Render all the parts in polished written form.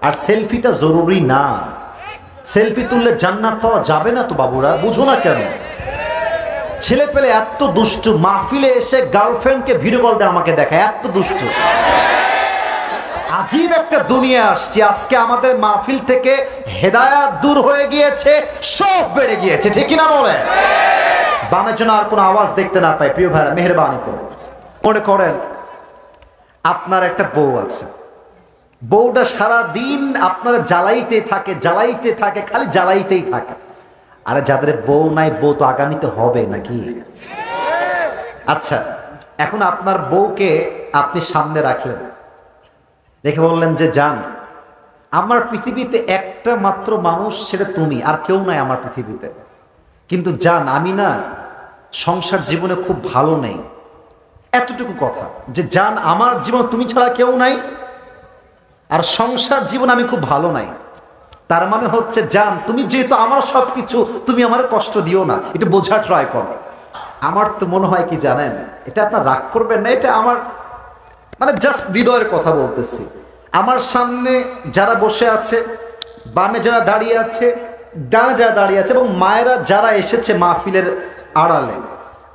আর সেলফিটা জরুরি না। সেলফি তুললে জান্নাত পাওয়া যাবে না তো বাবুরা, বুঝো না কেন? ছেলে পেলে এত দুষ্টু, মাহফিলে এসে গার্লফ্রেন্ডকে ভিডিও কল দিয়ে আমাকে দেখায়, এত দুষ্টু। আজীব একটা দুনিয়া আসছে। আজকে আমাদের মাহফিল থেকে হেদায়াত দূর হয়ে গিয়েছে, সব বেড়ে গিয়েছে, ঠিক কিনা বলে? বামের জন্য আর কোনো আওয়াজ দেখতে না পাই। প্রিয় ভাইরা, মেহেরবানি করে মনে করেন আপনার একটা বউ আছে, বউটা সারা দিন আপনার জ্বালাইতে থাকে, জ্বালাইতে থাকে, খালি জ্বালাইতেই থাকে। আরে যাদের বউ নাই, বউ তো আগামীতে হবে নাকি? আচ্ছা, এখন আপনার বউকে আপনি সামনে রাখলেন, রেখে বললেন যে জান, আমার পৃথিবীতে একটা মাত্র মানুষ, সেটা তুমি, আর কেউ নাই আমার পৃথিবীতে। কিন্তু জান, আমি না সংসার জীবনে খুব ভালো নেই। এতটুকু কথা যে জান, আমার জীবন তুমি ছাড়া কেউ নাই, আর সংসার জীবন আমি খুব ভালো নাই। তার মানে হচ্ছে জান, তুমি যেহেতু আমার সব কিছু, তুমি আমার কষ্ট দিও না, একটু বোঝা ট্রাই করো। আমার তো মনে হয় কি জানেন, এটা আপনার রাগ করবেন না, এটা আমার মানে জাস্ট হৃদয়ের কথা বলতেছি। আমার সামনে যারা বসে আছে, বামে যারা দাঁড়িয়ে আছে, ডানে যারা দাঁড়িয়ে আছে, এবং মায়েরা যারা এসেছে মাহফিলের আড়ালে,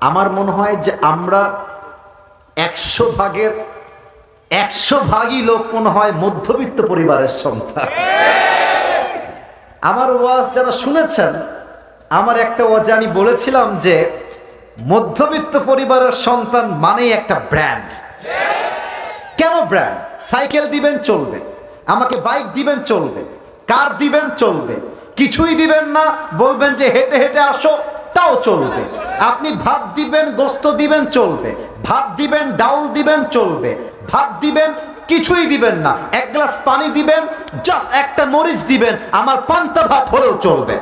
আমার মনে হয় যে আমরা 100 ভাগই লোক মনে হয় মধ্যবিত্ত পরিবারের সন্তান। আমার ওয়াজ যারা শুনেছেন, আমার একটা ওয়াজে আমি বলেছিলাম যে মধ্যবিত্ত পরিবারের সন্তান মানেই একটা ব্র্যান্ড। কেন ব্র্যান্ড? সাইকেল দিবেন চলবে, আমাকে বাইক দিবেন চলবে, কার দিবেন চলবে, কিছুই দিবেন না বলবেন যে হেঁটে হেঁটে আসো, তাও চলবে। আপনি ভাত দিবেন, গোস্ত দিবেন চলবে, ভাত দিবেন, ডাউল দিবেন চলবে, ভাত দিবেন, কিছুই দিবেন না, এক গ্লাস পানি দিবেন, জাস্ট একটা মরিচ দিবেন, আমার পান্তা ভাত হলেও চলবে।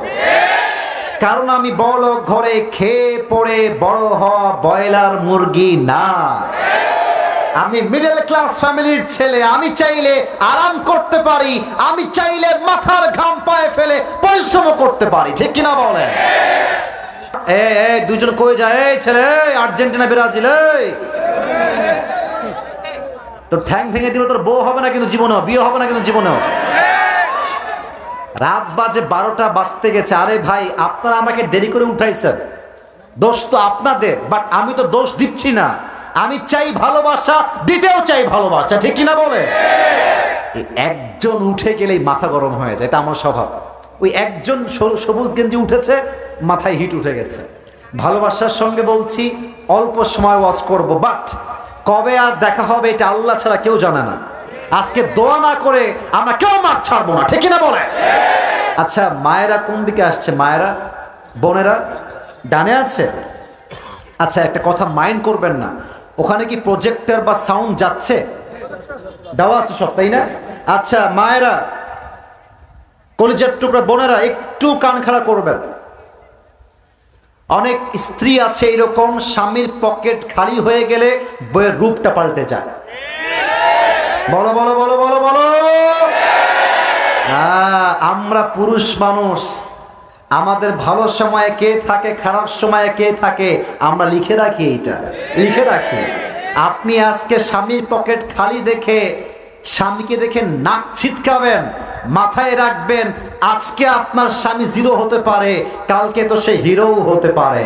কারণ আমি বড় ঘরে খেয়ে পড়ে বড় হওয়া ব্রয়লার মুরগি না, আমি মিডল ক্লাস ফ্যামিলির ছেলে। আমি চাইলে আরাম করতে পারি, আমি চাইলে মাথার ঘাম পায়ে ফেলে পরিশ্রম করতে পারি, ঠিক কিনা বলে? দুজন কই যায়? এই ছেলে, আর্জেন্টিনা ব্রাজিল, তোর ঠ্যাং ভেঙে দিবে, তোর বউ হবে না কিন্তু জীবনেও, বিয়ে হবে না কিন্তু জীবনেও। রাত বাজে 12টা বাজতে গেছে। আরে ভাই, আপনারা আমাকে দেরি করে উঠাইছেন, দোষ তো আপনাদের, বাট আমি তো দোষ দিচ্ছি না। আমি চাই ভালোবাসা, দিতেও চাই ভালোবাসা, ঠিক কিনা বলে? একজন উঠে গেলেই মাথা গরম হয়ে যায়, এটা আমার স্বভাব। ওই একজন সবুজ গেঞ্জি উঠেছে, মাথায় হিট উঠে গেছে। ভালোবাসার সঙ্গে বলছি, অল্প সময় ওয়াজ করব, বাট কবে আর দেখা হবে এটা আল্লাহ ছাড়া কেউ জানে না। আজকে দোয়া না করে আমরা কেউ মাঠ ছাড়বো না, ঠিক কিনা বলে? আচ্ছা, মায়েরা কোন দিকে আসছে? মায়েরা, বোনেরা ডানে আছে? আচ্ছা, একটা কথা মাইন্ড করবেন না, ওখানে কি প্রজেক্টর বা সাউন্ড যাচ্ছে? দেওয়া আছে সব, তাই না? আচ্ছা, মায়েরা, কলিজার টুকরা বোনেরা, একটু কান খাড়া করবেন। অনেক স্ত্রী আছে এরকম, স্বামীর পকেট খালি হয়ে গেলে বইয়ের রূপটা পাল্টে যায়। বলো বলো বলো বলো বলো। আমরা পুরুষ মানুষ, আমাদের ভালো সময়ে কে থাকে, খারাপ সময়ে কে থাকে, আমরা লিখে রাখি, এটা লিখে রাখি। আপনি আজকে স্বামীর পকেট খালি দেখে স্বামীকে দেখে নাক ছিটকাবেন, মাথায় রাখবেন আজকে আপনার স্বামী জিরো হতে পারে, কালকে তো সে হিরোও হতে পারে।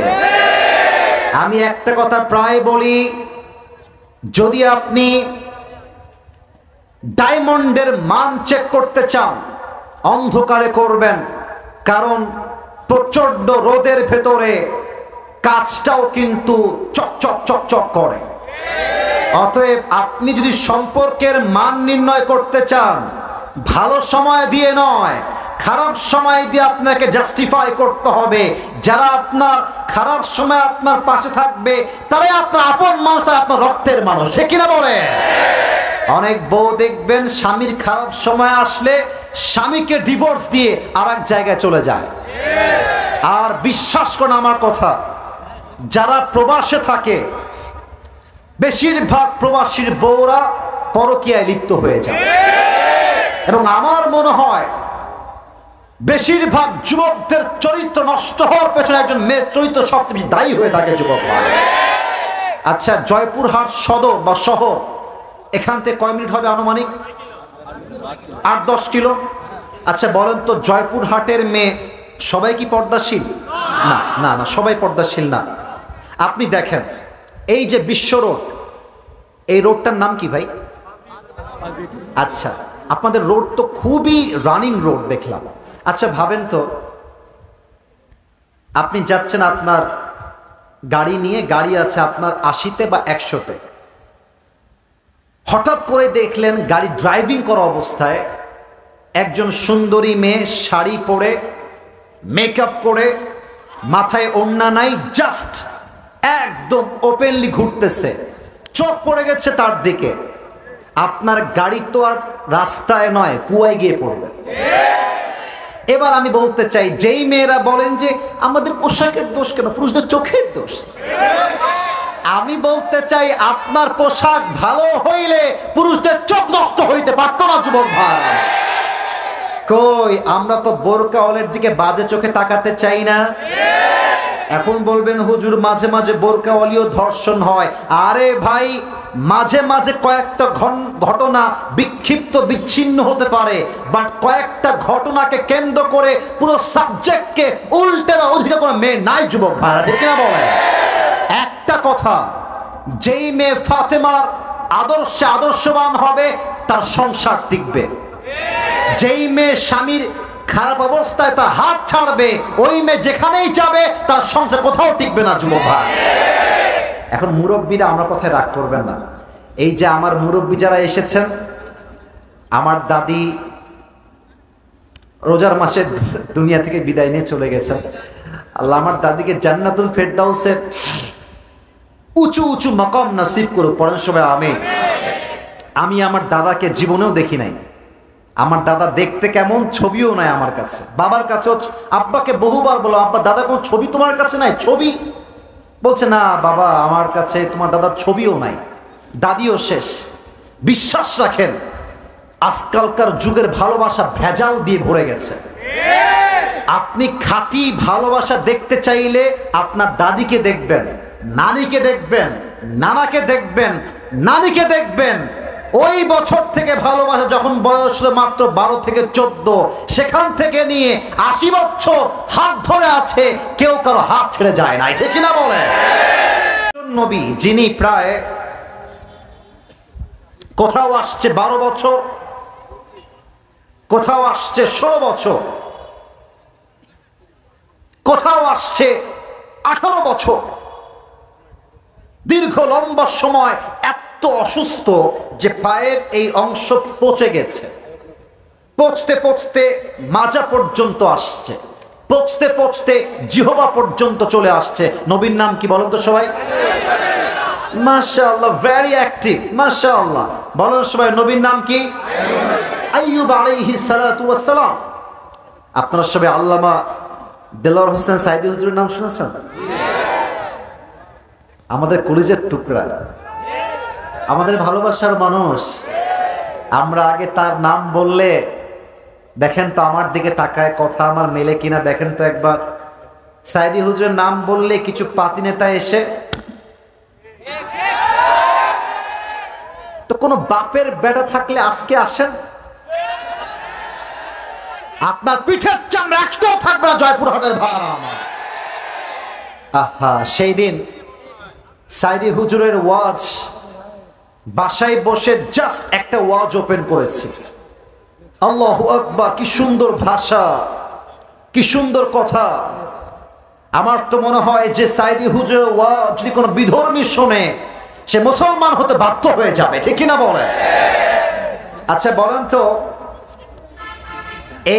আমি একটা কথা প্রায় বলি, যদি আপনি ডায়মন্ডের মান চেক করতে চান, অন্ধকারে করবেন, কারণ প্রচন্ড রোদের ভেতরে কাঁচটাও কিন্তু চকচক চকচক করে। অতএব আপনি যদি সম্পর্কের মান নির্ণয় করতে চান, ভালো সময় দিয়ে নয়, খারাপ সময় দিয়ে আপনাকে জাস্টিফাই করতে হবে। যারা আপনার খারাপ সময় আপনার পাশে থাকবে, তারাই আপনার আপন মানুষ, তারা আপনার রক্তের মানুষ, ঠিক কিনা বলে? অনেক বউ দেখবেন স্বামীর খারাপ সময় আসলে স্বামীকে ডিভোর্স দিয়ে আর এক জায়গায় চলে যায়। আর বিশ্বাস করুন আমার কথা, যারা প্রবাসে থাকে, বেশিরভাগ প্রবাসীর বউরা পরকীয়ায় লিপ্ত হয়ে যায়। এবং আমার মনে হয় বেশিরভাগ যুবকদের চরিত্র নষ্ট হওয়ার পেছনে একজন মেয়ের চরিত্র সবচেয়ে বেশি দায়ী হয়ে থাকে, যুবক। আচ্ছা, জয়পুরহাট সদর বা শহর, এখান থেকে কয় মিনিট হবে আনুমানিক? 8-10 কিলো। আচ্ছা বলেন তো, জয়পুরহাটের মেয়ে সবাই কি পর্দাশীল? না না না, সবাই পর্দাশীল না। আপনি দেখেন এই যে বিশ্ব রোড, এই রোডটার নাম কি ভাই? আচ্ছা, আপনাদের রোড তো খুবই রানিং রোড দেখলাম। আচ্ছা ভাবেন তো, আপনি যাচ্ছেন আপনার গাড়ি নিয়ে, গাড়ি আছে আপনার 80-তে বা 100-তে, হঠাৎ করে দেখলেন গাড়ি ড্রাইভিং করা অবস্থায় একজন সুন্দরী মেয়ে শাড়ি পরে, মেকআপ করে, মাথায় ওড়না নাই, জাস্ট একদম ওপেনলি ঘুরতেছে, চোখ পড়ে গেছে তার দিকে। আপনার গাড়ি তো আর রাস্তায় নয়, কুয়ায় গিয়ে পড়বে। এবার আমি বলতে চাই, যেই মেয়েরা বলেন যে আমাদের পোশাকের দোষ কেন, পুরুষদের চোখের দোষ, আমি বলতে চাই আপনার পোশাক ভালো হইলে পুরুষদের চোখ নষ্ট হইতে পারত না যুবক ভাই। কই, আমরা তো বোরকাওয়ালের দিকে বাজে চোখে তাকাতে চাই না। এখন বলবেন হুজুর মাঝে মাঝে বোরকাওয়ালিও ধর্ষণ হয়। আরে ভাই, মাঝে মাঝে কয়েকটা ঘটনা বিক্ষিপ্ত বিচ্ছিন্ন হতে পারে, বাট কয়েকটা ঘটনাকে কেন্দ্র করে পুরো সাবজেক্টকে উল্টে দেওয়ার অধিকার কোনো মেয়ে নাই যুবক ভাইরা, ঠিক কিনা বলেন? একটা কথা, যেই মেয়ে ফাতেমার আদর্শে আদর্শবান হবে তার সংসার টিকবে। যেই মেয়ে স্বামীর খারাপ অবস্থায় তার হাত ছাড়বে, ওই মেয়ে যেখানেই যাবে তার সংসার কোথাও টিকবে না যুবক ভাই। এখন মুরব্বীরা, আমরা কথায় রাগ করবেন না, এই যে আমার মুরব্বী যারা এসেছেন, আমার দাদি রোজার মাসে দুনিয়া থেকে বিদায় নিয়ে চলে গেছেন। আল্লাহ আমার দাদিকে জান্নাতুল ফেরদাউসের উঁচু উঁচু মাকাম নসিব করুক, পড়েন সবাই আমিন। আমি আমার দাদাকে জীবনেও দেখি নাই। আমার দাদা দেখতে কেমন, ছবিও নাই আমার কাছে। বাবার কাছেও, আব্বাকে বহুবার বলো, আব্বা দাদা কোন ছবি তোমার কাছে নাই? ছবি বলছে না বাবা, আমার কাছে তোমার দাদার ছবিও নাই। দাদিও শেষ। বিশ্বাস রাখেন, আজকালকার যুগের ভালোবাসা ভেজাল দিয়ে ভরে গেছে। আপনি খাঁটি ভালোবাসা দেখতে চাইলে আপনার দাদিকে দেখবেন, নানিকে দেখবেন, নানাকে দেখবেন, নানিকে দেখবেন। ওই বছর থেকে ভালোবাসা যখন বয়স মাত্র 12 থেকে 14, সেখান থেকে নিয়ে 80 বছর হাত ধরে আছে, কেউ কারো হাত ছেড়ে যায় না, ঠিক কিনা বলে? নবী যিনি প্রায় কোথাও আসছে 12 বছর, কোথাও আসছে 16 বছর, কোথাও আসছে 18 বছর, দীর্ঘ লম্বা সময় এত অসুস্থ যে পায়ের এই অংশ পচে গেছে, পচতে পচতে মাজা পর্যন্ত আসছে, পচতে পচতে জিহবা পর্যন্ত চলে আসছে। নবীর নাম কি বলেন তো সবাই? মাশাআল্লাহ, ভেরি অ্যাক্টিভ, মাশাআল্লাহ। বলেন সবাই, নবীর নাম কি? আইয়ুব আলাইহিস সালাতু ওয়াস সালাম। আপনারা সবাই আল্লামা দেলোয়ার হোসেন সাইদি হুজুরের নাম শুনেছেন? আমাদের কলিজার টুকরা, আমাদের ভালোবাসার মানুষ। আমরা আগে তার নাম বললে, দেখেন তো আমার দিকে তাকায়, কথা আমার মেলে কিনা দেখেন তো একবার। সাইদি হুজুরের নাম বললে কিছু পাতি নেতা এসে, তো কোনো বাপের বেটা থাকলে আজকে আসেন, আপনার পিঠের চামড়া একটাও থাকবে না জয়পুরহাটের ভাড়া আমার। আহা, সেই দিন সাইদি হুজুরের ওয়াজ, বাসায় বসে জাস্ট একটা ওয়াজ ওপেন করেছি। আল্লাহু আকবার, কি সুন্দর ভাষা, কি সুন্দর কথা। আমার তো মনে হয় যে সাইদি হুজুরের ওয়াজ যদি কোনো বিধর্মী শোনে, সে মুসলমান হতে বাধ্য হয়ে যাবে, ঠিক কিনা বলে? আচ্ছা বলেন তো,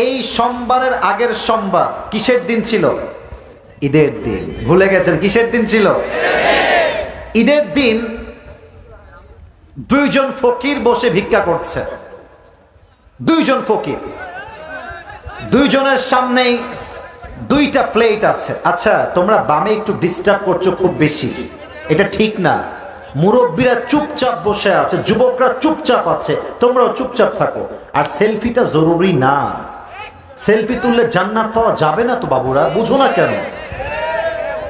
এই সোমবারের আগের সোমবার কিসের দিন ছিল? ঈদের দিন। ভুলে গেছেন কিসের দিন ছিল? ঈদের দিন দুইজন ফকির বসে ভিক্ষা করছে। দুইজন ফকির, দুইজনের সামনেই দুইটা প্লেট আছে। আচ্ছা, তোমরা বামে একটু ডিস্টার্ব করছো খুব বেশি, এটা ঠিক না। মুরব্বীরা চুপচাপ বসে আছে, যুবকরা চুপচাপ আছে, তোমরাও চুপচাপ থাকো। আর সেলফিটা জরুরি না, সেলফি তুললে জান্নাত পাওয়া যাবে না তো বাবুরা, বুঝো না কেন?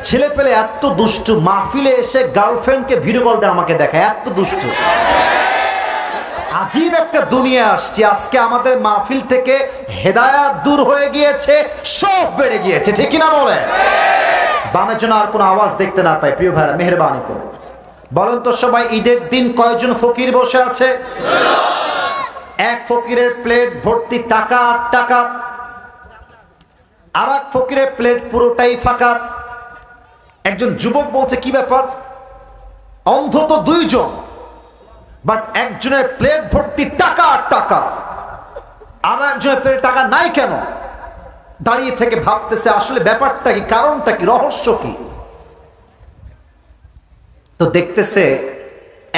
ছেলে পেলে এত দুষ্টু, মাহফিলে এসে গার্লফ্রেন্ডকে ভিডিও কল দিয়ে আমাকে দেখায়, এত দুষ্টু। আজীব একটা দুনিয়া আসছে আজকে আমাদের মাহফিল থেকে হেদায়াত দূর হয়ে গিয়েছে, সব বেড়ে গিয়েছে, ঠিক কিনা বলে? বামের জন্য আর কোনো আওয়াজ দেখতে না পাই, প্রিয় ভাইরা মেহেরবানি করে বলেন তো সবাই, ঈদের দিন কয়জন ফকির বসে আছে? এক ফকিরের প্লেট ভর্তি টাকা, টাকা। আর এক ফকিরের প্লেট পুরোটাই ফাঁকা। একজন যুবক বলছে, কি ব্যাপার, অন্ধ তো দুইজন, বাট একজনের প্লেট ভর্তি টাকা আর টাকা, আর একজনের প্লেট টাকা নাই কেন? দাঁড়িয়ে থেকে ভাবতেছে আসলে ব্যাপারটা কি, কারণটা কি, রহস্য কি? তো দেখতেছে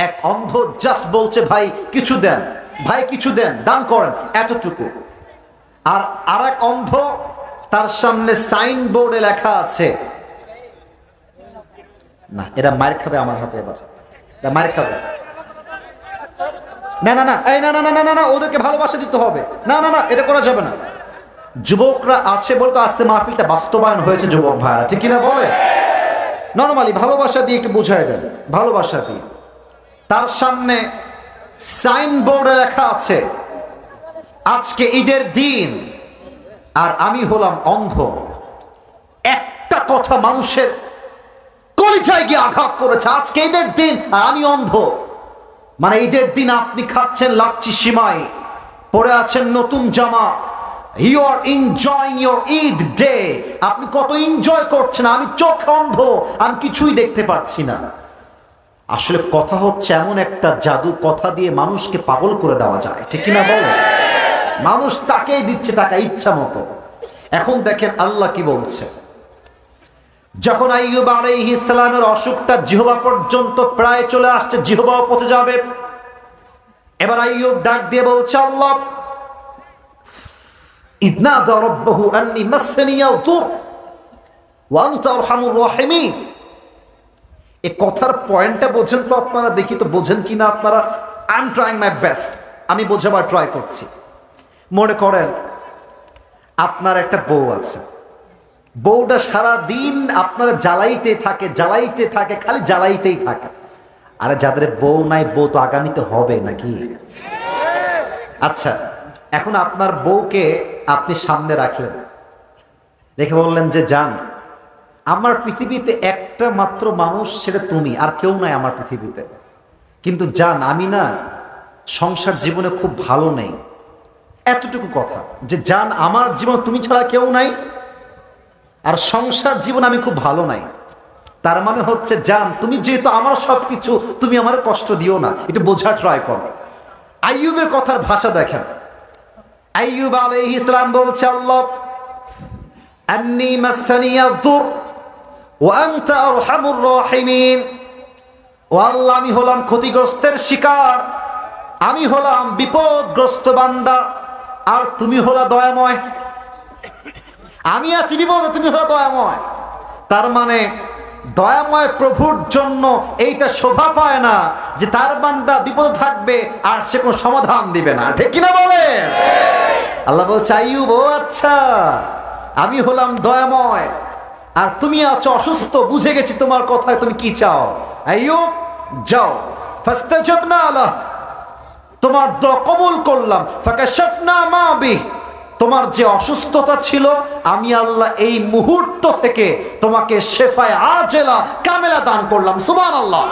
এক অন্ধ জাস্ট বলছে, ভাই কিছু দেন, ভাই কিছু দেন, দান করেন, এতটুকু। আর আরেক অন্ধ, তার সামনে সাইনবোর্ডে লেখা আছে, না এরা মার খাবে আমার হাতে, এবার এরা মার খাবে, না না না, এই না না না না না, ওদেরকে ভালোবাসা দিতে হবে, না না না, এটা করা যাবে না। যুবকরা আছে বলতো আজকে মাহফিলটা বাস্তবায়ন হয়েছে, যুবক ভাইরা, ঠিক কিনা বলে? নরমালি ভালোবাসা দিয়ে একটু বুঝাই দেন, ভালোবাসা দিয়ে। তার সামনে সাইনবোর্ডে লেখা আছে, আজকে ঈদের দিন আর আমি হলাম অন্ধ। একটা কথা মানুষের কলিজায় গিয়ে আঘাত করেছে, আজকে ঈদের দিন আর আমি অন্ধ। মানে ঈদের দিন আপনি খাচ্ছেন লাচ্ছি সিমাই, পরে আছেন নতুন জামা, you are enjoying your Eid day, আপনি কত এনজয় করছেন, আমি চোখ অন্ধ, আমি কিছুই দেখতে পাচ্ছি না। আসলে কথা হচ্ছে এমন একটা জাদু, কথা দিয়ে মানুষকে পাগল করে দেওয়া যায়, ঠিক কিনা বলে? মানুষ তাকেই দিচ্ছে টাকা ইচ্ছা মতো। এখন দেখেন আল্লাহ কি বলছে, যখন আইয়ুব আলাইহিস সালামের অসুখটা জিহবা পর্যন্ত প্রায় চলে আসছে, জিহবাও পচে যাবে, এবার আইয়ুব ডাক দিয়ে বলছে, আল্লাহ ইদনাদা রাব্বাহু আন্নী মাসসানিয়াল দুর ওয়া আনতা আরহামুর রাহিমিন। এই কথার পয়েন্টটা বোঝেন তো আপনারা? দেখি তো বোঝেন কিনা আপনারা। I am trying my best, আমি বোঝাবার ট্রাই করছি। মনে করেন আপনার একটা বউ আছে, বউটা সারা দিন আপনারা জ্বালাইতে থাকে, জ্বালাইতে থাকে, খালি জ্বালাইতেই থাকে। আরে যাদের বউ নাই, বউ তো আগামীতে হবে নাকি? আচ্ছা, এখন আপনার বউকে আপনি সামনে রাখলেন, রেখে বললেন যে জান, আমার পৃথিবীতে একটা মাত্র মানুষ, সেটা তুমি, আর কেউ নাই আমার পৃথিবীতে। কিন্তু জান, আমি না সংসার জীবনে খুব ভালো নেই। এতটুকু কথা যে জান, আমার জীবন তুমি ছাড়া কেউ নাই, আর সংসার জীবন আমি খুব ভালো নাই। তার মানে হচ্ছে জান, তুমি যেহেতু আমার সবকিছু, তুমি আমার কষ্ট দিও না, একটু বোঝা ট্রাই করো। আইয়ুবের কথার ভাষা দেখেন। আইয়ুব আলাইহিস সালাম বলছে, আল্লাহ আন্নী মাসসানিয়াদ দুর ওয়া আনতা আরহামুর রাহিমিন। ও আল্লাহ, আমি হলাম ক্ষতিগ্রস্তের শিকার, আমি হলাম বিপদগ্রস্ত বান্দা, আর তুমি হলা দয়াময়। আমি আছি বিপদে, তুমি হলো দয়াময়। তার মানে দয়াময় প্রভুর জন্য এইটা শোভা পায় না যে তার বান্দা বিপদে থাকবে আর সে কোনো সমাধান দিবে না, ঠিক কিনা বলে? আল্লাহ বলছে, আইয়ুব, ও আচ্ছা, আমি হলাম দয়াময় আর তুমি আছো অসুস্থ, বুঝে গেছি তোমার কথায় তুমি কি চাও। আইয়ুব যাও, ফাস্তাজাবনা লাহ, তোমার দোয়া কবুল করলাম, ফাকাশাফনা মা বিহি, তোমার যে অসুস্থতা ছিল আমি আল্লাহ এই মুহূর্ত থেকে তোমাকে শেফায়ে আজেলা কামেলা দান করলাম। সুবহানাল্লাহ।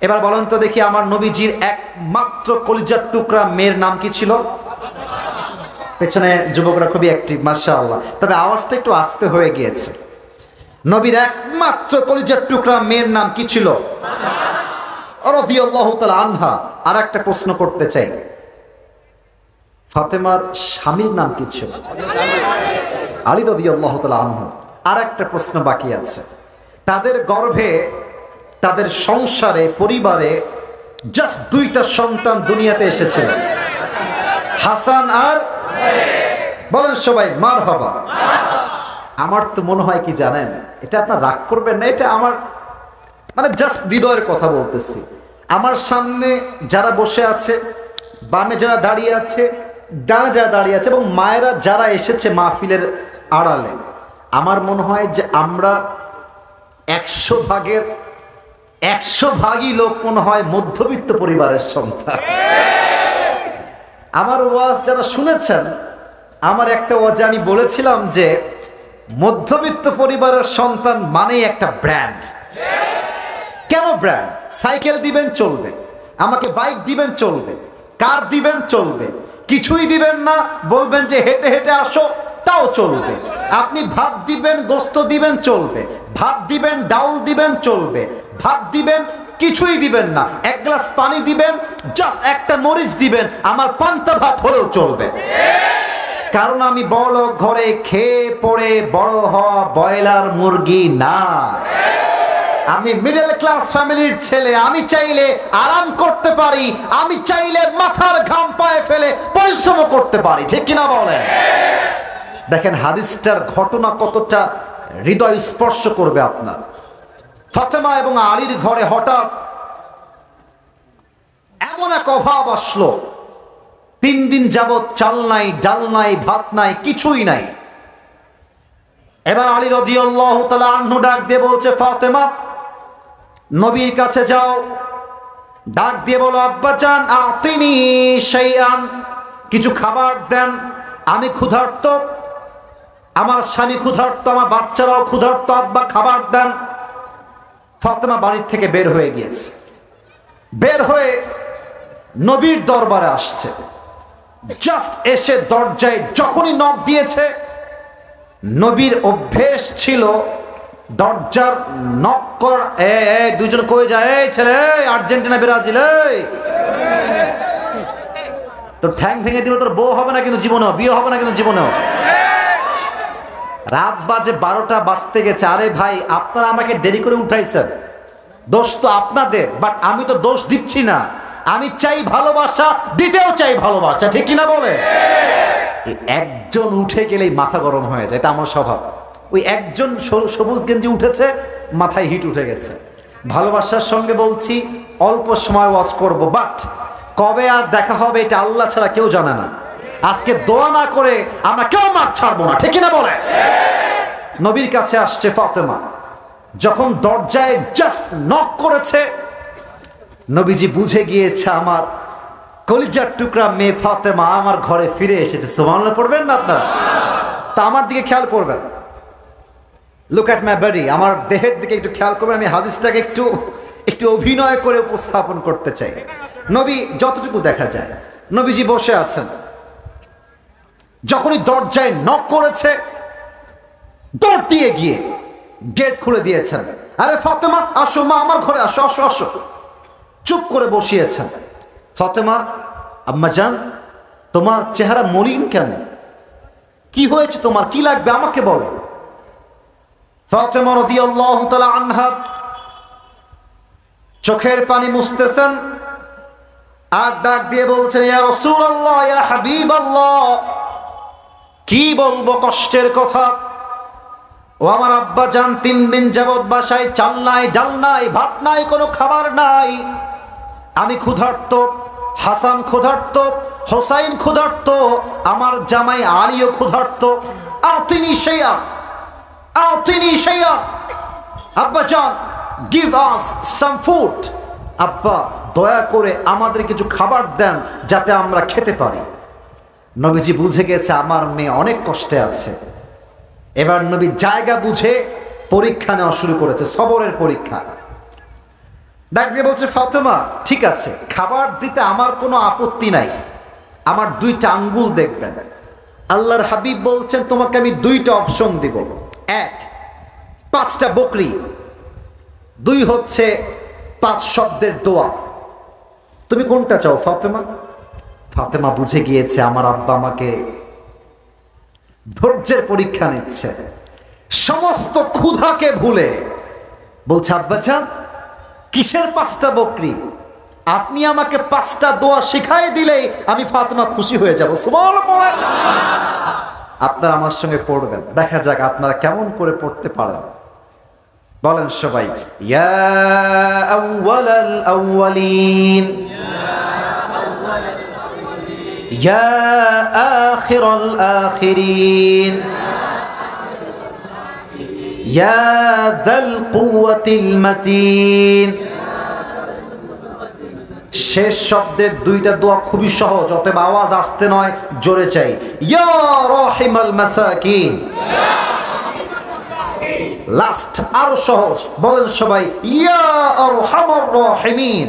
এবার বলেন তো দেখি, আমার নবীজির একমাত্র কলিজার টুকরা মেয়ের নাম কি ছিল? পেছনে যুবকরা খুবই অ্যাক্টিভ, মাশাআল্লাহ। তবে আওয়াজটা একটু আস্তে হয়ে গিয়েছে। নবীর একমাত্র কলিজার টুকরা মেয়ের নাম কি ছিল? রাদিয়াল্লাহু তাআলা আনহা। আর একটা প্রশ্ন করতে চাই, ফাতেমার স্বামীর নাম কি ছিল? আলী রাদিয়াল্লাহু তাআলা আনহু। আর একটা প্রশ্ন বাকি আছে, তাদের গর্ভে, তাদের সংসারে, পরিবারে জাস্ট দুইটা সন্তান দুনিয়াতে এসেছিল, হাসান আর, বলেন সবাই মারহাবা। আমার তো মনে হয় কি জানেন, এটা আপনার রাগ করবেন না, এটা আমার মানে জাস্ট হৃদয়ের কথা বলতেছি। আমার সামনে যারা বসে আছে, বামে যারা দাঁড়িয়ে আছে, ডানে যারা দাঁড়িয়ে আছে, এবং মায়েরা যারা এসেছে মাহফিলের আড়ালে, আমার মনে হয় যে আমরা 100 ভাগের 100 ভাগই লোক মনে হয় মধ্যবিত্ত পরিবারের সন্তান। আমার ওয়াজ যারা শুনেছেন, আমার একটা ওয়াজে আমি বলেছিলাম যে মধ্যবিত্ত পরিবারের সন্তান মানেই একটা ব্র্যান্ড। কেন ব্র্যান্ড? সাইকেল দিবেন চলবে, আমাকে বাইক দিবেন চলবে, কার দিবেন চলবে, কিছুই দিবেন না বলবেন যে হেঁটে হেঁটে আসো তাও চলবে। আপনি ভাত দিবেন, গোস্ত দিবেন চলবে, ভাত দিবেন, ডাউল দিবেন চলবে, ভাত দিবেন, কিছুই দিবেন না, এক গ্লাস পানি দিবেন, জাস্ট একটা মরিচ দিবেন, আমার পান্তা ভাত হলেও চলবে। কারণ আমি বড় ঘরে খেয়ে পড়ে বড় হওয়া ব্রয়লার মুরগি না, আমি মিডল ক্লাস ফ্যামিলির ছেলে। আমি চাইলে আরাম করতে পারি, আমি চাইলে মাথার ঘাম পায়ে ফেলে পরিশ্রম করতে পারি, ঠিক কিনা বলেন? দেখেন হাদিসটার ঘটনা কতটা হৃদয় স্পর্শ করবে আপনার। ফাতেমা এবং আলীর ঘরে হঠাৎ এমন এক অভাব আসলো, 3 দিন যাবৎ চাল নাই, ডাল নাই, ভাত নাই, কিছুই নাই। এবার আলী রাদিয়াল্লাহু তাআলা আনহু ডাক দিয়ে বলছে, ফাতেমা নবীর কাছে যাও, ডাক দিয়ে বলো, আব্বাজান আতিনি শাইআন, কিছু খাবার দেন, আমি ক্ষুধার্ত, আমার স্বামী ক্ষুধার্ত, আমার বাচ্চারাও ক্ষুধার্ত, আব্বা খাবার দেন। ফাতেমা বাড়ির থেকে বের হয়ে গিয়েছে, বের হয়ে নবীর দরবারে আসছে। জাস্ট এসে দরজায় যখনই নক দিয়েছে, নবীর অভ্যেস ছিল দরজার নক করার। দুজন কই যায়, এই ছেলে আর্জেন্টিনা ব্রাজিল, তোর ঠ্যাং ভেঙে দিল, তোর বউ হবে না কিন্তু জীবনেও, বিয়ে হবে না কিন্তু জীবনেও। রাত বাজে 12টা বাজতে গেছে। আরে ভাই, আপনারা আমাকে দেরি করে উঠাইছেন, দোষ তো আপনাদের, বাট আমি তো দোষ দিচ্ছি না। আমি চাই ভালোবাসা, দিতেও চাই ভালোবাসা, ঠিক কিনা বলে? একজন উঠে গেলেই মাথা গরম হয়ে যায়, এটা আমার স্বভাব। ওই একজন সবুজ গেঞ্জি উঠেছে, মাথায় হিট উঠে গেছে। ভালোবাসার সঙ্গে বলছি অল্প সময় ওয়াজ করব, বাট কবে আর দেখা হবে এটা আল্লাহ ছাড়া কেউ জানে না। আজকে দোয়া না করে আমরা কেউ মাঠ ছাড়বো না, ঠিক কিনা বলে? নবীর কাছে আসছে ফাতেমা, যখন দরজায় জাস্ট নক করেছে, নবীজি বুঝে গিয়েছে আমার কলিজার টুকরা মেয়ে ফাতেমা আমার ঘরে ফিরে এসেছে। সুবহানাল্লাহ পড়বেন না আপনারা? তা আমার দিকে খেয়াল করবেন, লুক অ্যাট মাই বডি, আমার দেহের দিকে একটু খেয়াল করবেন। আমি হাদিসটাকে একটু অভিনয় করে উপস্থাপন করতে চাই। নবী যতটুকু দেখা যায়, নবীজি বসে আছেন, যখনই দরজায় নক করেছে দৌড় দিয়ে গিয়ে গেট খুলে দিয়েছেন। আরে ফাতেমা আসো, মা আমার ঘরে আসো, আসো আসো। চুপ করে বসিয়েছেন। ফাতেমা, আম্মাজান তোমার চেহারা মলিন কেন? কি হয়েছে তোমার? কি লাগবে আমাকে বলো। ফাতেমা রাদিয়াল্লাহু তাআলা আনহা চোখের পানি মুছতেছেন আর ডাক দিয়ে বলছেন, ইয়া রাসূলুল্লাহ, ইয়া হাবিবাল্লাহ, কি বলবো কষ্টের কথা। ও আমার আব্বা জান, 3 দিন যাবৎ বাসায় চাল নাই, ডাল নাই, ভাত নাই, কোনো খাবার নাই। আমি ক্ষুধার্ত, হাসান ক্ষুধার্ত, হোসাইন ক্ষুধার্ত, আমার জামাই আলীও ক্ষুধার্ত। আতিনি শাইআ, আতিনি শাইআ, আব্বা জান গিভ আস সাম ফুড। আব্বা দয়া করে আমাদের কিছু খাবার দেন যাতে আমরা খেতে পারি। নবীজি বুঝে গেছে আমার মেয়ে অনেক কষ্টে আছে। এবার নবী জায়গা বুঝে পরীক্ষা নেওয়া শুরু করেছে, সবরের পরীক্ষা। ডাক দিয়ে বলছে, ফাতেমা ঠিক আছে, খাবার দিতে আমার কোনো আপত্তি নাই, আমার 2টা আঙ্গুল দেখবেন। আল্লাহর হাবিব বলছেন তোমাকে আমি 2টা অপশন দিব, 1 5টা বকরি, 2 হচ্ছে 5 শব্দের দোয়া। তুমি কোনটা চাও ফাতেমা? ফাতেমা বুঝে গিয়েছে আমার আব্বা আমাকে ধৈর্যের পরীক্ষা নিচ্ছে। সমস্ত ক্ষুধাকে ভুলে বলছে, আব্বা জান কিসের 5টা বকরি? আপনি আমাকে 5টা দোয়া শিখাই দিলেই আমি ফাতেমা খুশি হয়ে যাব। সুবহানাল্লাহ। আপনারা আমার সঙ্গে পড়বেন, দেখা যাক আপনারা কেমন করে পড়তে পারেন। বলেন সবাই, ইয়া আউওয়ালাল আউওয়ালিন, ইয়া আখিরাল আখিরিন, ইয়া যাল কুওয়াতিল মাতিন, শেষ শব্দের দুইটা দোয়া খুবই সহজ, অতএব আওয়াজ আসতে নয়, জোরে চাই। ইয়া রাহিমাল মাসাকিন। লাস্ট আরো সহজ, বলেন সবাই, ইয়া আরহামার রাহিমিন।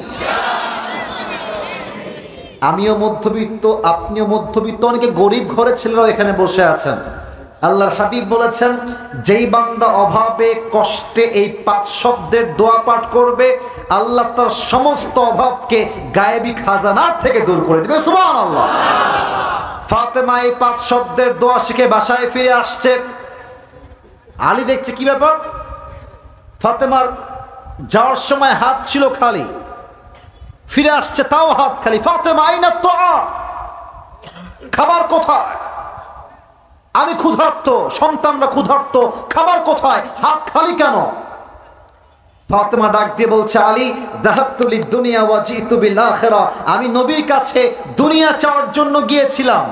আমিও মধ্যবিত্ত, আপনিও মধ্যবিত্ত, অনেকে গরিব ঘরের ছেলেরাও এখানে বসে আছেন। আল্লাহর হাবিব বলেছেন, যেই বান্দা অভাবে কষ্টে এই 5 শব্দের দোয়া পাঠ করবে, আল্লাহ তার সমস্ত অভাবকে গায়েবী খাজানার থেকে দূর করে দিবে। সুবহানাল্লাহ। ফাতেমা এই 5 শব্দের দোয়া শিখে বাসায় ফিরে আসছে। আলী দেখছে কি ব্যাপার, ফাতেমার যাওয়ার সময় হাত ছিল খালি, ফিরে আসছে তাও হাত খালি। ফাতেমা আইনা তোয়া, খাবার কোথায়? আমি ক্ষুধার্ত, সন্তানরা ক্ষুধার্ত, খাবার কোথায়? হাত খালি কেন? ফাতেমা ডাক দিয়ে বলছে, আলী যাহাবতু লিদ-দুনিয়া ওয়া জিতু বিল আখিরা। আমি নবীর কাছে দুনিয়া চাওয়ার জন্য গিয়েছিলাম,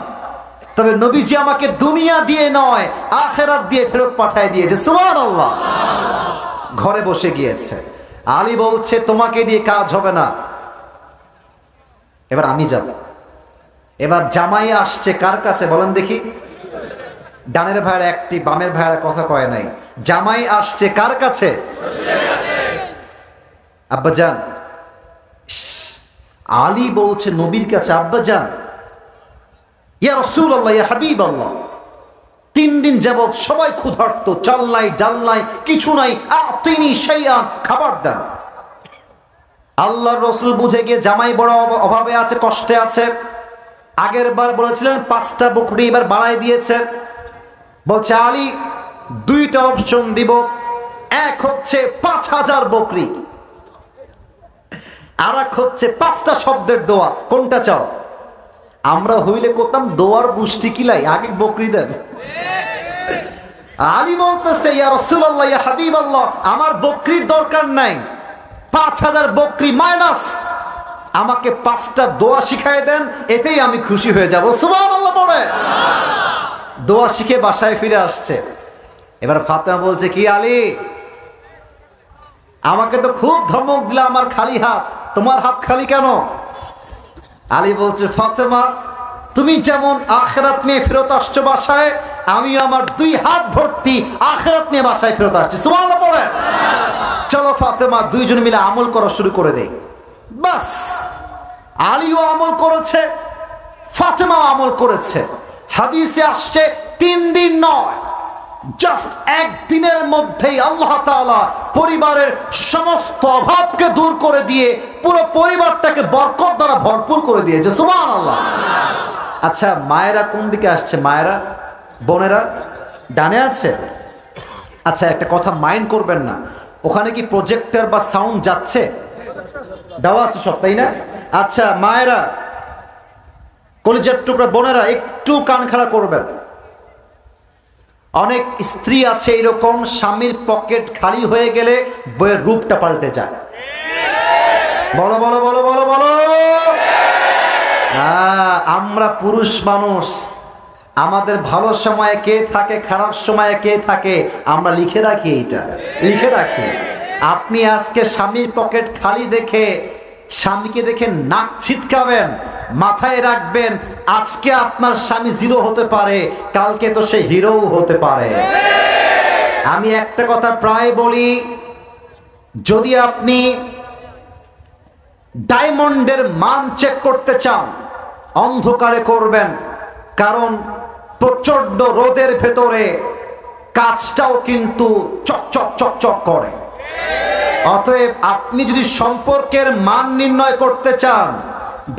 তবে নবীজি আমাকে দুনিয়া দিয়ে নয়, আখিরাত দিয়ে ফেরত পাঠিয়ে দিয়েছে। সুবহানাল্লাহ। ঘরে বসে গিয়েছে। আলী বলছে, তোমাকে দিয়ে কাজ হবে না, এবার আমি যাব। এবার জামাই আসছে কার কাছে বলেন দেখি? ডানের ভাইয়ের একটি, বামের ভাইয়ের কথা কয় নাই। জামাই আসছে কার কাছে? আব্বাজান। আলী বলছে নবীর কাছে, আব্বাজান, ইয়া রাসূলুল্লাহ, ইয়া হাবিবাল্লাহ, 3 দিন যাবত সবাই ক্ষুধার্ত, চাল নাই, ডাল নাই, কিছু নাই, আতিনি শাইআন, খাবার দেন। আল্লাহর রাসূল বুঝে গিয়ে জামাই বড় অভাবে আছে, কষ্টে আছে। আগের বার বলেছিলেন 5টা বকরি, এবার বাড়ায় দিয়েছে। বলছে, আলী 2টা অপশন দিব, এক হচ্ছে 5000 বকরি, আর এক হচ্ছে 5টা শব্দের দোয়া, কোনটা চাও? আমরা হইলে করতাম দোয়ার গোষ্ঠী কিলাই, আগে বকরি দেন। আলী বলতেছে, ইয়া রাসূলুল্লাহ, ইয়া হাবিবাল্লাহ, আমার বকরির দরকার নাই, 5000 বকরি মাইনাস, আমাকে 5টা দোয়া শিখাই দেন, এতেই আমি খুশি হয়ে যাব। সুবহানাল্লাহ বলে দোয়া শিখে বাসায় ফিরে আসছে। এবার ফাতেমা বলছে, কি আলী, আমাকে তো খুব ধমক দিলা, আমার খালি হাত, তোমার হাত খালি কেন? আলী বলছে, ফাতেমা, তুমি যেমন আখিরাত নিয়ে ফেরত আসছো বাসায়, আমি আমার 2 হাত ভর্তি আখিরাত নিয়ে বাসায় ফেরত আসছি। সুবহানাল্লাহ বলে চলো ফাতেমা, 2 জন মিলে আমল করা শুরু করে দেই। বাস, আলীও আমল করেছে, ফাতেমাও আমল করেছে। হাদিসে আসছে 3 দিন নয়, জাস্ট 1 দিনের মধ্যেই আল্লাহ তাআলা পরিবারের সমস্ত অভাবকে দূর করে দিয়ে পুরো পরিবারটাকে বরকত দ্বারা ভরপুর করে দিয়েছে। সুবহানাল্লাহ। আচ্ছা, মায়েরা কোন দিকে আসছে? মায়েরা, বোনেরা ডানে আছে? আচ্ছা, একটা কথা মাইন্ড করবেন না, ওখানে কি প্রজেক্টর বা সাউন্ড যাচ্ছে? দেওয়া আছে সব, তাই না? আচ্ছা, মায়েরা, কলিজার টুকরা বোনেরা, একটু কান খাড়া করবেন। অনেক স্ত্রী আছে এরকম, স্বামীর পকেট খালি হয়ে গেলে বইয়ের রূপটা পাল্টে যায়। বলো বলো বলো বলো বলো। আমরা পুরুষ মানুষ, আমাদের ভালো সময়ে কে থাকে, খারাপ সময়ে কে থাকে, আমরা লিখে রাখি, এটা লিখে রাখি। আপনি আজকে স্বামীর পকেট খালি দেখে স্বামীকে দেখে নাক ছিটকাবেন, মাথায় রাখবেন আজকে আপনার স্বামী 0 হতে পারে, কালকে তো সে হিরোও হতে পারে। আমি একটা কথা প্রায় বলি, যদি আপনি ডায়মন্ডের মান চেক করতে চান, অন্ধকারে করবেন, কারণ প্রচন্ড রোদের ভেতরে কাঁচটাও কিন্তু চকচক চকচক করে। অতএব আপনি যদি সম্পর্কের মান নির্ণয় করতে চান,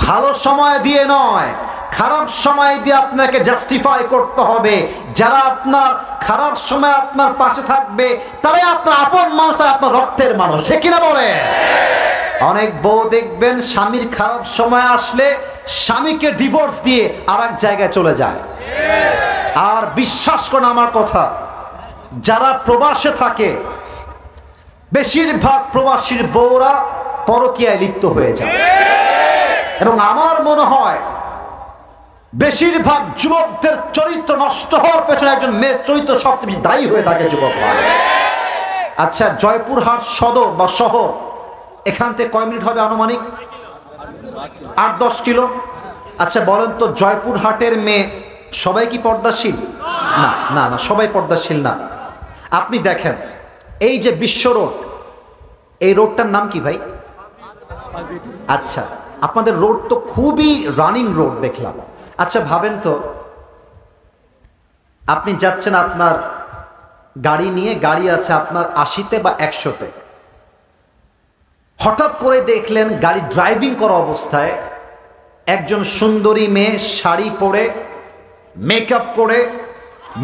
ভালো সময় দিয়ে নয়, খারাপ সময় দিয়ে আপনাকে জাস্টিফাই করতে হবে। যারা আপনার খারাপ সময় আপনার পাশে থাকবে, তারাই আপনার আপন মানুষ, তারা আপনার রক্তের মানুষ, ঠিক কিনা বলে? অনেক বউ দেখবেন স্বামীর খারাপ সময় আসলে স্বামীকে ডিভোর্স দিয়ে আর এক জায়গায় চলে যায়। আর বিশ্বাস করুন আমার কথা, যারা প্রবাসে থাকে, বেশিরভাগ প্রবাসীর বউরা পরকীয়ায় লিপ্ত হয়ে যায়। এবং আমার মনে হয় বেশিরভাগ যুবকদের চরিত্র নষ্ট হওয়ার পেছনে একজন মেয়ের চরিত্র সবচেয়ে বেশি দায়ী হয়ে থাকে, যুবক। আচ্ছা, জয়পুরহাট সদর বা শহর, এখান থেকে কয় মিনিট হবে আনুমানিক? 8-10 কিলো। আচ্ছা বলেন তো, জয়পুরহাটের মেয়ে সবাই কি পর্দাশীল? না না না, সবাই পর্দাশীল না। আপনি দেখেন এই যে বিশ্ব রোড, এই রোডটার নাম কি ভাই? আচ্ছা, আপনাদের রোড তো খুবই রানিং রোড দেখলাম। আচ্ছা ভাবেন তো, আপনি যাচ্ছেন আপনার গাড়ি নিয়ে, গাড়ি আছে আপনার 80-তে বা 100-তে, হঠাৎ করে দেখলেন গাড়ি ড্রাইভিং করা অবস্থায় একজন সুন্দরী মেয়ে শাড়ি পরে, মেকআপ করে,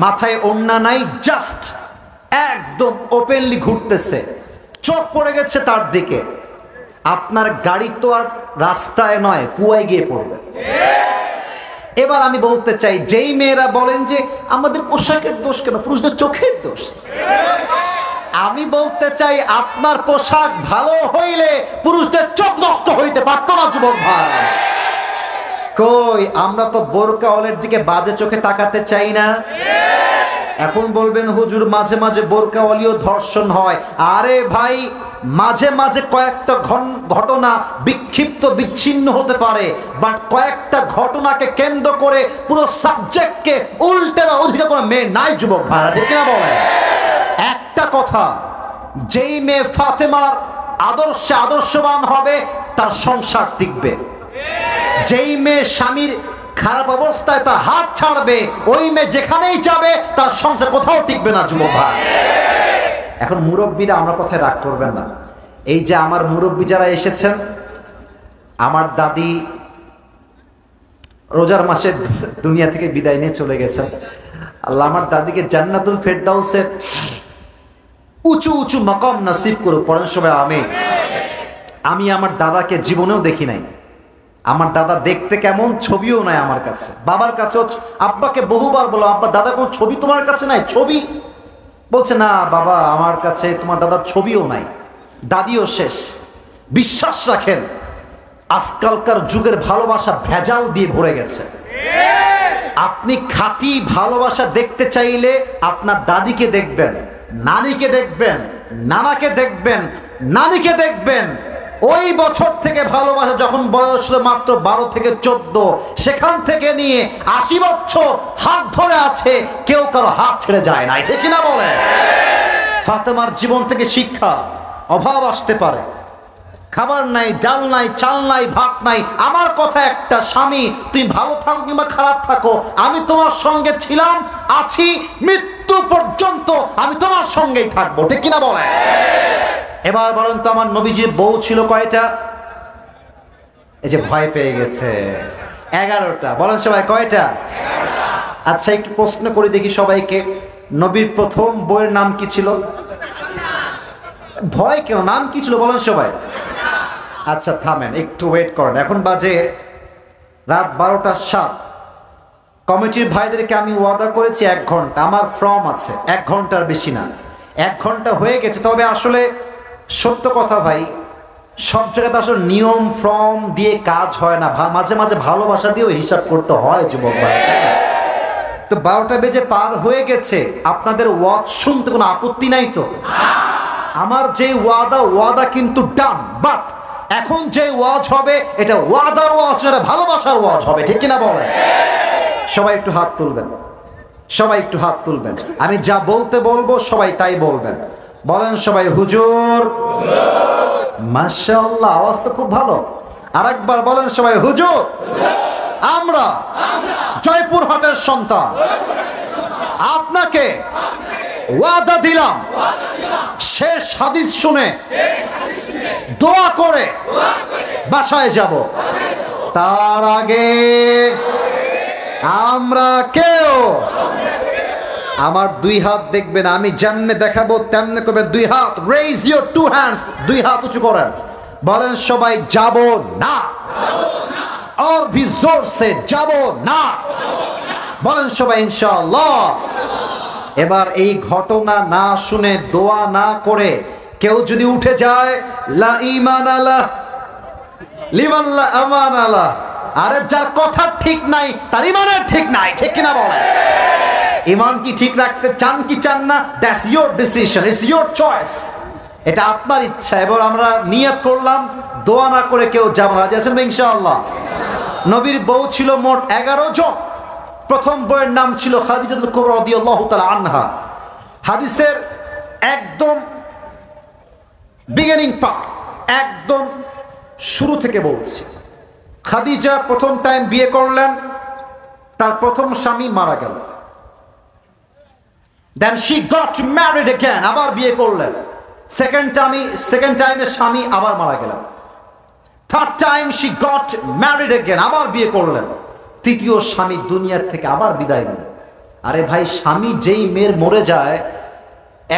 মাথায় ওড়না নাই, জাস্ট একদম ওপেনলি ঘুরতেছে, চোখ পড়ে গেছে তার দিকে। আপনার গাড়ি তো আর রাস্তায় নয়, কুয়ায় গিয়ে পড়বে। এবার আমি বলতে চাই, যেই মেয়েরা বলেন যে আমাদের পোশাকের দোষ কেন, পুরুষদের চোখের দোষ, আমি বলতে চাই আপনার পোশাক ভালো হইলে পুরুষদের চোখ নষ্ট হইতে পারত না যুবক ভাই। কই, আমরা তো বোরকাওয়ালের দিকে বাজে চোখে তাকাতে চাই না। এখন বলবেন হুজুর মাঝে মাঝে বোরকাওয়ালিও ধর্ষণ হয়। আরে ভাই, মাঝে মাঝে কয়েকটা ঘটনা বিক্ষিপ্ত বিচ্ছিন্ন হতে পারে, বাট কয়েকটা ঘটনাকে কেন্দ্র করে পুরো সাবজেক্টকে উল্টে দেওয়ার অধিকার কোনো মেয়ে নাই যুবক ভাইরা, ঠিক কিনা বলেন? একটা কথা, যেই মেয়ে ফাতেমার আদর্শে আদর্শবান হবে তার সংসার টিকবে। যেই মেয়ে স্বামীর খারাপ অবস্থায় তার হাত ছাড়বে, ওই মেয়ে যেখানেই যাবে তার সংসার কোথাও টিকবে না যুবক ভাই। এখন মুরব্বীরা, আমরা কথায় রাগ করবেন না, এই যে আমার মুরব্বী যারা এসেছেন, আমার দাদি রোজার মাসে দুনিয়া থেকে বিদায় নিয়ে চলে গেছেন। আল্লাহ আমার দাদিকে জান্নাতুল ফেরদাউসের উঁচু উঁচু মাকাম নসিব করুক, পড়েন সবাই আমিন। আমি আমার দাদাকে জীবনেও দেখি নাই। আমার দাদা দেখতে কেমন, ছবিও নাই আমার কাছে। বাবার কাছেও, আব্বাকে বহুবার বলো, আব্বা দাদা কোন ছবি তোমার কাছে নাই? ছবি বলছে না বাবা, আমার কাছে তোমার দাদার ছবিও নাই। দাদিও শেষ। বিশ্বাস রাখেন, আজকালকার যুগের ভালোবাসা ভেজাল দিয়ে ভরে গেছে। আপনি খাঁটি ভালোবাসা দেখতে চাইলে আপনার দাদিকে দেখবেন, নানিকে দেখবেন, নানাকে দেখবেন, নানিকে দেখবেন। ওই বছর থেকে ভালোবাসা যখন বয়স মাত্র 12 থেকে 14, সেখান থেকে নিয়ে 80 বছর হাত ধরে আছে, কেউ কারো হাত ছেড়ে যায় না, ঠিক কিনা বলে? ফাতেমার জীবন থেকে শিক্ষা, অভাব আসতে পারে, খাবার নাই, ডাল নাই, চাল নাই, ভাত নাই। আমার কথা একটা, স্বামী তুমি ভালো থাকো কিংবা খারাপ থাকো, আমি তোমার সঙ্গে ছিলাম, আছি, মৃত্যু পর্যন্ত আমি তোমার সঙ্গেই থাকবো, ঠিক কিনা বলে? এবার বলেন তো, আমার নবীজির বউ ছিল কয়টা? এই যে ভয় পেয়ে গেছে, 11টা। বলেন সবাই কয়টা? আচ্ছা একটু প্রশ্ন করে দেখি সবাইকে, নবীর প্রথম বউয়ের নাম কি ছিল? ভয় কেন, নাম কি ছিল বলেন সবাই? আচ্ছা থামেন, একটু ওয়েট করেন। এখন বাজে রাত 12:07। কমিটির ভাইদেরকে আমি ওয়াদা করেছি 1 ঘন্টা, আমার ফর্ম আছে, 1 ঘন্টার বেশি না। 1 ঘন্টা হয়ে গেছে। তবে আসলে সত্য কথা ভাই, সব জায়গাতে আসলে নিয়ম ফর্ম দিয়ে কাজ হয় না, মাঝে মাঝে ভালোবাসা দিয়েও হিসাব করতে হয় যুবক ভাই। তো 12টা বেজে পার হয়ে গেছে, আপনাদের ওয়াজ শুনতে কোনো আপত্তি নাই তো? আমার যে ওয়াদা কিন্তু ডান, বাট এখন যে ওয়াজ হবে এটা ওয়াদার ওয়াজ, এটা ভালোবাসার ওয়াজ হবে, ঠিক কিনা বলেন? সবাই একটু হাত তুলবেন, সবাই একটু হাত তুলবেন। আমি যা বলতে বলবো সবাই তাই বলবেন। বলেন সবাই হুজুর। মাশাআল্লাহ, আওয়াজ তো খুব ভালো। আরেকবার বলেন সবাই হুজুর। আমরা জয়পুরহাটের সন্তান, আপনাকে ওয়াদা দিলাম, শেষ হাদিস শুনে দোয়া করে বাসায় যাব, তার আগে আমরা কেউ, আমার 2 হাত দেখবেন, আমি যেমনে দেখাবো তেমনে করবেন। 2 হাত, রেইজ ইউর 2 হ্যান্ডস, 2 হাত উঁচু করেন। বলেন সবাই যাব না, और भी जोर से যাব না। বলেন সবাই ইনশাআল্লাহ। এবার এই ঘটনা না শুনে, দোয়া না করে কেউ যদি উঠে যায়, লা ঈমান আলা লিমান লা আমান আলা, আরে যার কথা ঠিক নাই তার ঈমানের ঠিক নাই, ঠিক কিনা বলে? ঈমান কি ঠিক রাখতে চান কি চান না, that's your decision, it's your choice, এটা আপনার ইচ্ছা। এবার আমরা নিয়ত করলাম দোয়া না করে কেউ যাবে না। রাজি আছেন তো ইনশাআল্লাহ? নবীর বউ ছিল মোট 11 জন। প্রথম বউয়ের নাম ছিল খাদিজাতুল কুবরা রাদিয়াল্লাহু তাআলা আনহা। হাদিসের একদম বিগিনিং পার্ট, একদম শুরু থেকে বলছি। খাদিজা প্রথম টাইম বিয়ে করলেন, তার প্রথম স্বামী মারা গেল। Then she got married again, আবার বিয়ে করলেন। সেকেন্ড টাইমে স্বামী আবার মারা গেলেন। Third time she got married again, আবার বিয়ে করলেন। তৃতীয় স্বামী দুনিয়ার থেকে আবার বিদায় নিলেন। আরে ভাই, স্বামী যেই মেয়ের মরে যায়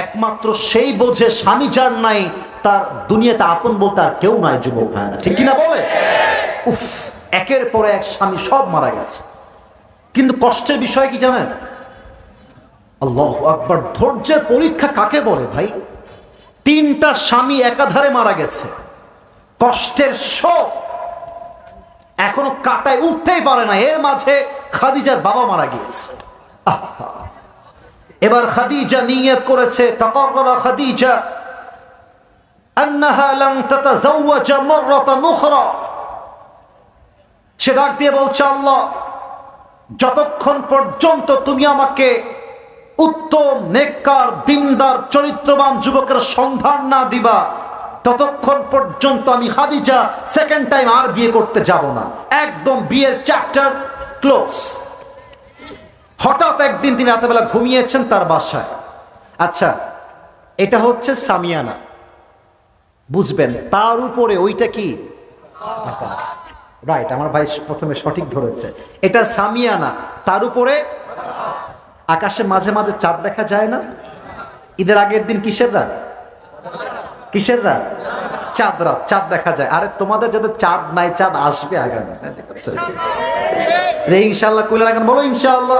একমাত্র সেই বোঝে স্বামী যার নাই তার দুনিয়াতে আপন বলতে আর কেউ নাই। যুবক ভাইরা ঠিক কিনা বলে? উফ, একের পর এক স্বামী সব মারা গেছে। কিন্তু কষ্টের বিষয় কি জানেন? আল্লাহু আকবার, ধৈর্যের পরীক্ষা কাকে বলে ভাই? 3টা স্বামী একাধারে মারা গেছে। কষ্টের শোক এখনো কাটায় উঠতেই পারে না। এর মাঝে খাদিজার বাবা মারা গিয়েছে। এবার খাদিজা নিয়ত করেছে, তাকাররা খাদিজা আন্নাহা লান তাতাযাওয়াজা মাররাতান উখরা। সে ডাক দিয়ে বলছে, আল্লাহ, যতক্ষণ পর্যন্ত তুমি আমাকে উত্তম নেককার দিনদার চরিত্রবান যুবকের সন্ধান না দিবা, ততক্ষণ পর্যন্ত আমি খাদিজা সেকেন্ড টাইম আর বিয়ে করতে যাব না। একদম বিয়ের চ্যাপ্টার ক্লোজ। হঠাৎ একদিন তিনি রাতেবেলা ঘুমিয়েছেন তার বাসায়। আচ্ছা, এটা হচ্ছে সামিয়ানা, বুঝবেন। তার উপরে ওইটা কি? আকাশ। রাইট, আমার ভাই প্রথমে সঠিক ধরেছে। এটা সামিয়ানা, তার উপরে আকাশে মাঝে মাঝে চাঁদ দেখা যায় না? ঈদের আগের দিন কিসের রাত? কিসের রাত? চাঁদ রাত, চাঁদ দেখা যায়। আরে তোমাদের যাদের চাঁদ নাই, চাঁদ আসবে আগামী। ঠিক আছে, ইনশাআল্লাহ কইলে রাখেন, বলো ইনশাআল্লাহ।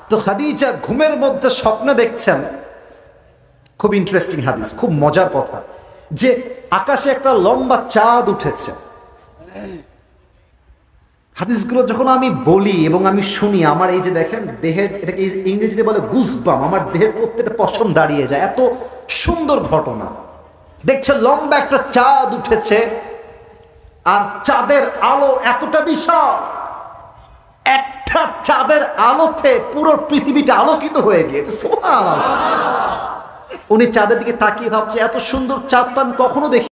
তো খাদিজা ঘুমের মধ্যে স্বপ্নে দেখছেন, খুব ইন্টারেস্টিং হাদিস, খুব মজার কথা, যে আকাশে একটা লম্বা চাঁদ উঠেছে। হাদিসগুলো যখন আমি বলি এবং আমি শুনি, আমার এই যে দেখেন দেহের, এটাকে ইংরেজিতে বলে গুজবাম, আমার দেহের প্রত্যেকটা পশম দাঁড়িয়ে যায়। এত সুন্দর ঘটনা। দেখছে লম্বা একটা চাঁদ উঠেছে, আর চাঁদের আলো এতটা বিশাল, একটা চাঁদের আলোতে পুরো পৃথিবীটা আলোকিত হয়ে গিয়েছে। সুবহানাল্লাহ। উনি চাঁদের দিকে তাকিয়ে ভাবছে, এত সুন্দর চাঁদ তো আমি কখনো দেখি